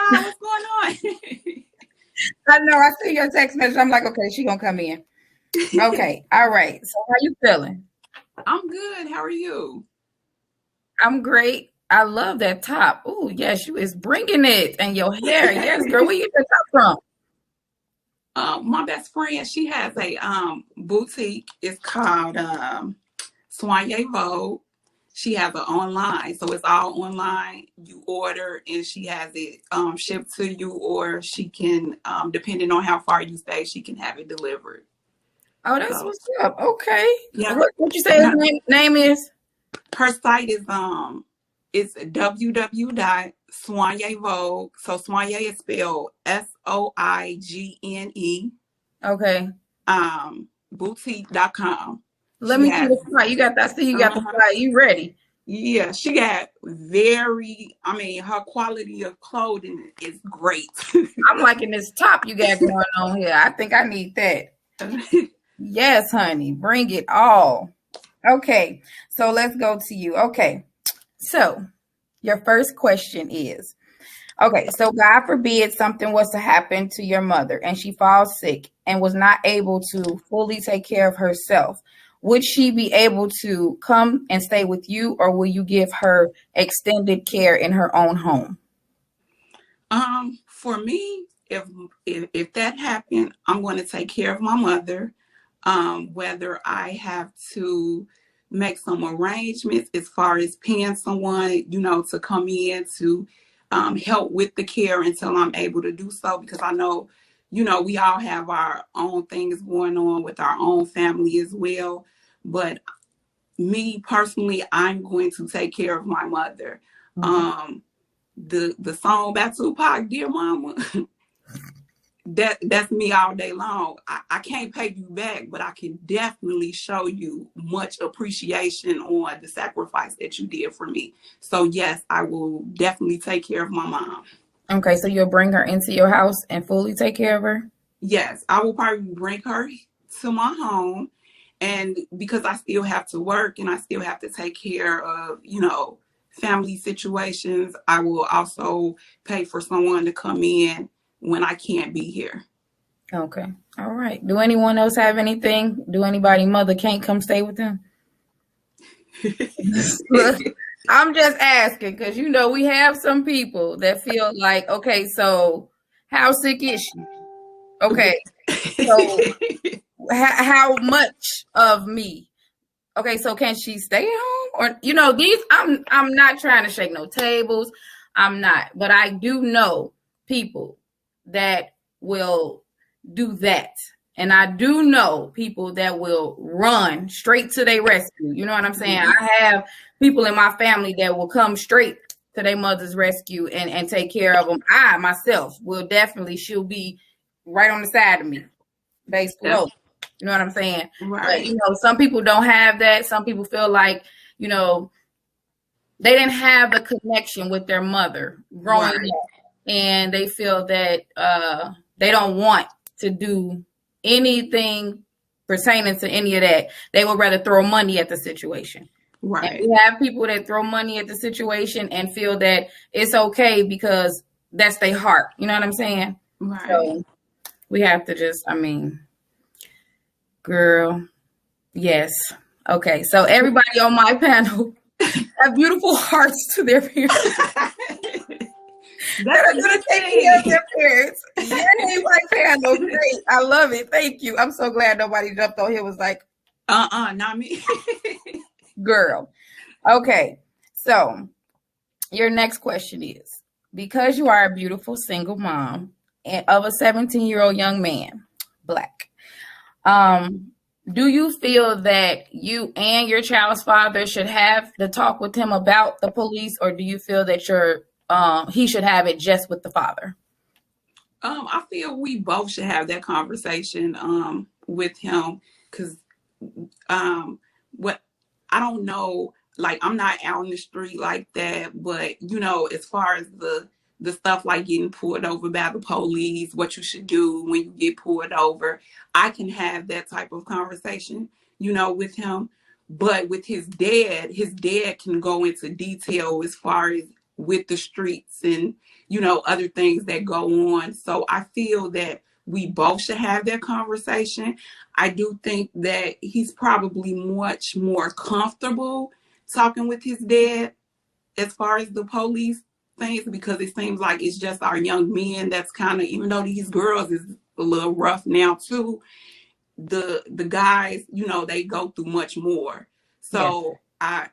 hi, what's going on? I know. I see your text message. I'm like, okay, she gonna come in. Okay, all right. So how you feeling? I'm good. How are you? I'm great. I love that top. Oh yes, you is bringing it, and your hair. Yes, girl. Where you get that top from? My best friend, she has a boutique. It's called Soigné Vogue. She has an online, so it's all online. You order, and she has it shipped to you, or she can, depending on how far you stay, she can have it delivered. Oh, that's So what's up. Okay. yeah, What you say his now, name is? her site is it's www.soignevogue. So Soigné is spelled Soigne, Okay. boutique.com. Let She me see has the fly. You got that. I see you got the uh-huh. fly. You ready? Yeah, she got her quality of clothing is great. I'm liking this top you got going on here. I think I need that. Yes, honey. Bring it all. Okay. So let's go to you. Okay. So your first question is, okay, so God forbid something was to happen to your mother and she falls sick and was not able to fully take care of herself. Would she be able to come and stay with you, or will you give her extended care in her own home? For me, if that happened, I'm going to take care of my mother. Whether I have to make some arrangements as far as paying someone, to come in to help with the care until I'm able to do so, because I know, we all have our own things going on with our own family as well. But me personally, I'm going to take care of my mother. Okay. Um, the song by Tupac, Dear Mama, that's me all day long. I can't pay you back, but I can definitely show you much appreciation on the sacrifice that you did for me. So yes, I will definitely take care of my mom. Okay, so you'll bring her into your house and fully take care of her? Yes, I will probably bring her to my home, and because I still have to work and I still have to take care of, family situations, I will also pay for someone to come in when I can't be here. Okay. All right. Do anyone else have anything? Do anybody mother can't come stay with them? Look, I'm just asking because we have some people that feel like, okay, so how sick is she? Okay, so how much of me? Okay, so can she stay at home? Or these I'm not trying to shake no tables. I'm not, but I do know people that will do that. And I do know people that will run straight to their rescue. You know what I'm saying? Mhm. I have people in my family that will come straight to their mother's rescue and take care of them. I myself will definitely, she'll be right on the side of me, base That's below. You know what I'm saying? But right. some people don't have that. Some people feel like, they didn't have the connection with their mother growing Right. up, and they feel that they don't want to do anything pertaining to any of that. They would rather throw money at the situation. And Right. we have people that throw money at the situation and feel that it's okay because that's their heart. You know what I'm saying? Right. So we have to just, girl, yes. Okay, so everybody on my panel have beautiful hearts to their parents. That That's are a going good to take care of thing. their parents. Yay, my panel. Great. I love it. Thank you. I'm so glad nobody jumped on here was like, Not me. girl. Okay. So your next question is, because you are a beautiful single mom of a 17-year-old young man, Black, um, do you feel that you and your child's father should have the talk with him about the police, or do you feel that he should have it just with the father? I feel we both should have that conversation with him, because what I don't know, like, I'm not out in the street like that, but as far as the stuff like getting pulled over by the police, what you should do when you get pulled over, I can have that type of conversation, with him. But with his dad can go into detail as far as with the streets and, you know, other things that go on. So I feel that we both should have that conversation. I do think that he's probably much more comfortable talking with his dad as far as the police things, because it seems like it's just our young men that's kind of, even though these girls is a little rough now too, the guys, you know, they go through much more. So I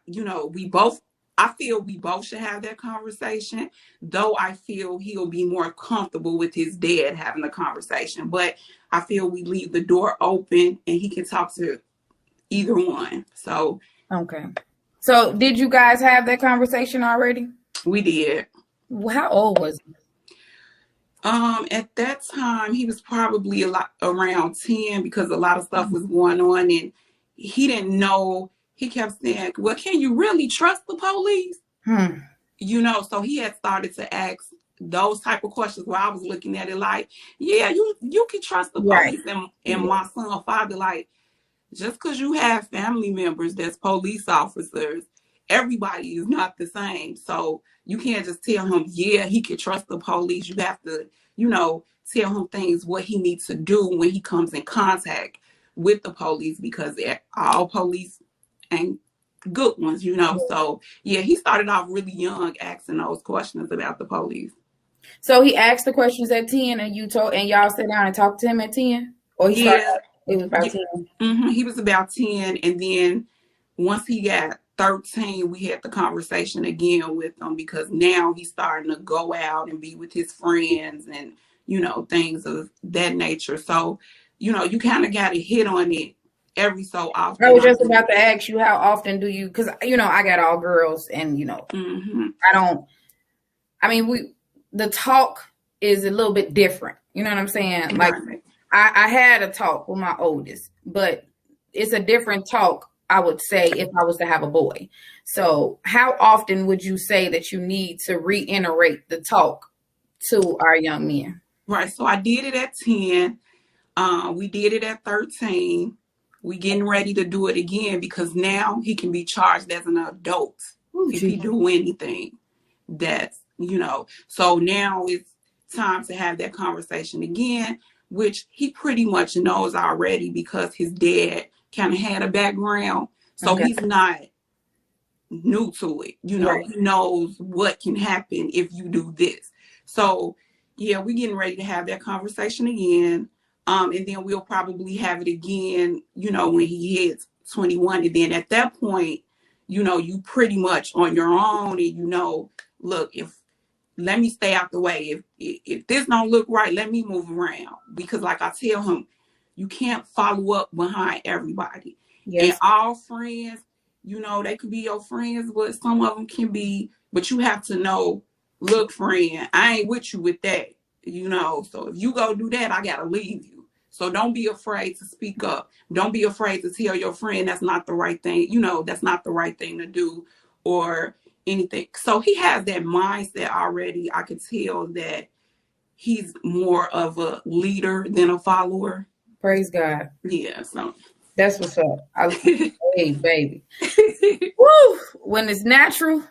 feel we both should have that conversation, though I feel he'll be more comfortable with his dad having a conversation. But I feel we leave the door open and he can talk to either one. So okay. So did you guys have that conversation already? we did. How old was he? At that time, he was probably a lot around 10 because a lot of stuff was going on and he didn't know. He kept saying, well, can you really trust the police? You know, so he had started to ask those type of questions where I was looking at it like, yeah, you can trust the police. And my son father, like, just because you have family members that's police officers, everybody is not the same. So you can't just tell him, yeah, he can trust the police. You have to, you know, tell him things, what he needs to do when he comes in contact with the police, because all police ain't good ones, you know. So yeah, he started off really young asking those questions about the police. So he asked the questions at 10 and y'all sat down and talked to him at 10? Or he started, it was about 10? Mm-hmm. He was about 10, and then once he got 13, we had the conversation again with him, because now he's starting to go out and be with his friends and, you know, things of that nature. So, you know, you kind of got to hit on it every so often. I was just about to ask you, how often do you, because, you know, I got all girls and, you know, the talk is a little bit different. You know what I'm saying? Like, I had a talk with my oldest, but it's a different talk, I would say, if I was to have a boy. So how often would you say that you need to reiterate the talk to our young men? Right. So I did it at 10. We did it at 13. We getting ready to do it again, because now he can be charged as an adult if he do anything that's, you know. So now it's time to have that conversation again, which he pretty much knows already because his dad kind of had a background. So he's not new to it. You know, he knows what can happen if you do this. So yeah, we're getting ready to have that conversation again. And then we'll probably have it again, you know, when he hits 21. And then at that point, you know, you pretty much on your own, and, you know, look, let me stay out the way. If this don't look right, let me move around. Because like I tell him, you can't follow up behind everybody. Yes. And all friends, you know, they could be your friends, but some of them can be, but you have to know, look, friend, I ain't with you with that, you know. So if you go do that, I got to leave you. So don't be afraid to speak up. Don't be afraid to tell your friend that's not the right thing. You know, that's not the right thing to do or anything. So he has that mindset already. I could tell that he's more of a leader than a follower. Praise God. Yeah, so that's what's up. Hey, baby. Woo! When it's natural,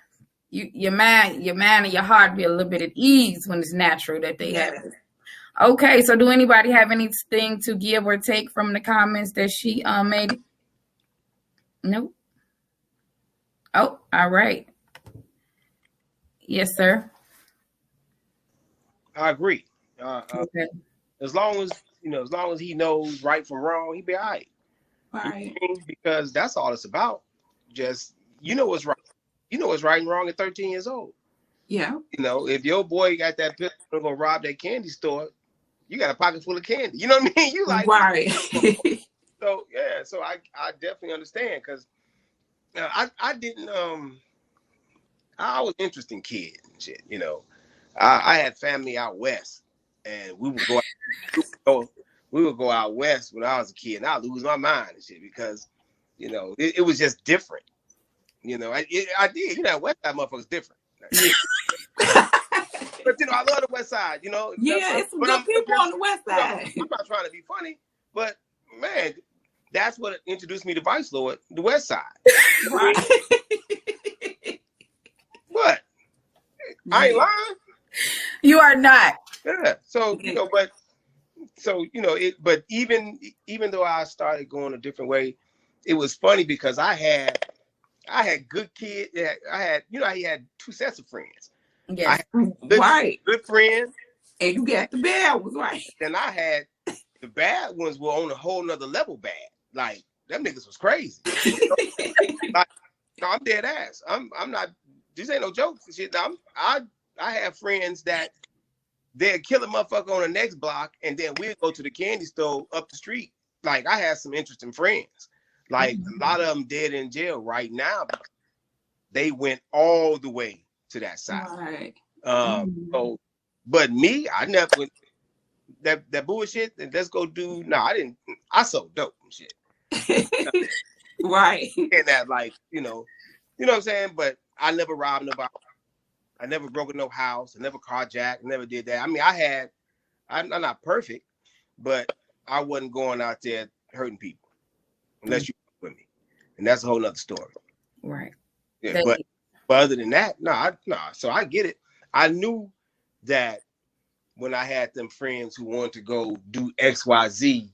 your mind and your heart be a little bit at ease when it's natural that they have it. Okay, so do anybody have anything to give or take from the comments that she made? Nope. Oh, all right. Yes, sir. I agree. Okay. As long as he knows right from wrong, he'll be all right. Right. Because that's all it's about. Just, you know what's right. You know what's right and wrong at 13 years old. Yeah. You know, if your boy got that pistol and gonna rob that candy store, you got a pocket full of candy. You know what I mean? You like, right. So yeah, so I definitely understand, because I didn't I was an interesting kid and shit. You know, I had family out west, and we would go out west when I was a kid, and I'd lose my mind and shit, because, you know, it was just different. You know, I did. You know, West Side motherfuckers different. But, you know, I love the West Side. You know, yeah, it's some good people on the West Side. I'm not trying to be funny, but man, that's what introduced me to Vice Lord, the West Side. Right. But I ain't Yeah. lying. You are not. Yeah. So you know, but but even though I started going a different way, it was funny because I had good kids. I had he had two sets of friends. I Yes. had good Right. good friends, And you got the bad ones, right? and I had the bad ones were on a whole nother level bad. Like them niggas was crazy. Like no, I'm dead ass. I'm not. This ain't no jokes and shit. I have friends that they'll kill a motherfucker on the next block, and then we'll go to the candy store up the street. Like I have some interesting friends. Like a lot of them dead in jail right now because they went all the way to that side. Right. So, but me, I never went that bullshit. And let's go do. No, I didn't. I sold dope and shit. Right. And that, like, what I'm saying. But I never robbed nobody. I never broke no house. I never carjacked. I never did that. I mean, I'm not perfect, but I wasn't going out there hurting people unless you with me, and that's a whole nother story. Right. Yeah, but other than that, no. So I get it. I knew that when I had them friends who wanted to go do X, Y, Z,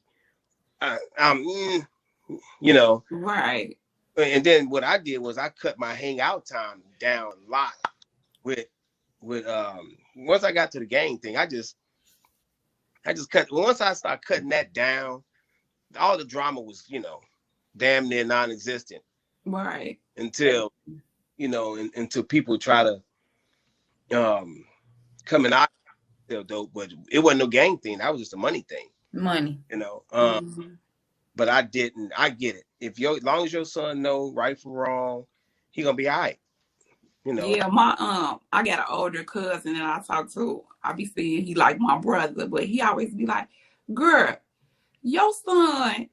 Right. And then what I did was I cut my hangout time down a lot. With once I got to the gang thing, I just cut. Once I started cutting that down, all the drama was damn near non-existent. Right. Until until people try to come and I still dope, but it wasn't no gang thing. That was just a money thing. Money. But I didn't. I get it. As long as your son know right from wrong, he gonna be all right. Yeah, I got an older cousin and I be seeing he like my brother, but he always be like, girl, your son,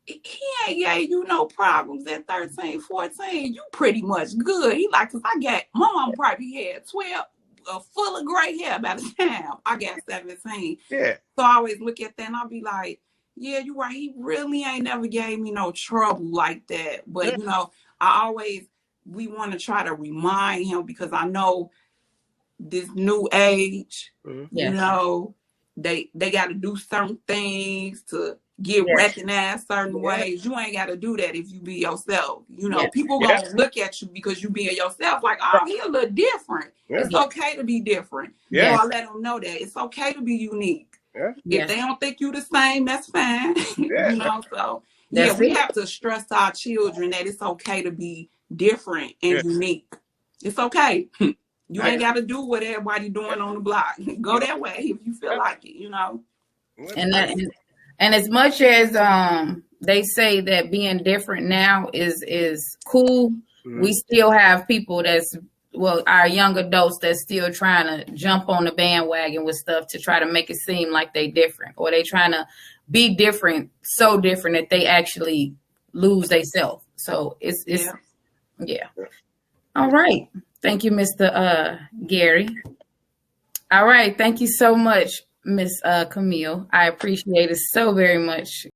he ain't gave you no problems at 13, 14. You pretty much good. He like, cause my mom probably had 12 full of gray hair by the time I got 17. Yeah. So I always look at that and I'll be like, yeah, you're right. He really ain't never gave me no trouble like that. But we want to try to remind him because I know this new age, they got to do certain things to get recognized certain ways. You ain't got to do that if you be yourself. People gonna look at you because you being yourself like, oh, he a little different. It's okay to be different. So I let them know that it's okay to be unique. If they don't think you the same, that's fine. So we have to stress our children that it's okay to be different and unique. It's okay. You ain't got to do what everybody doing on the block. Go that way if you feel like it, And as much as they say that being different now is cool, we still have people our young adults that's still trying to jump on the bandwagon with stuff to try to make it seem like they different, or they trying to be different, so different that they actually lose themselves. So it's All right. Thank you, Mr. Gary. All right. Thank you so much, Miss Camille. I appreciate it so very much.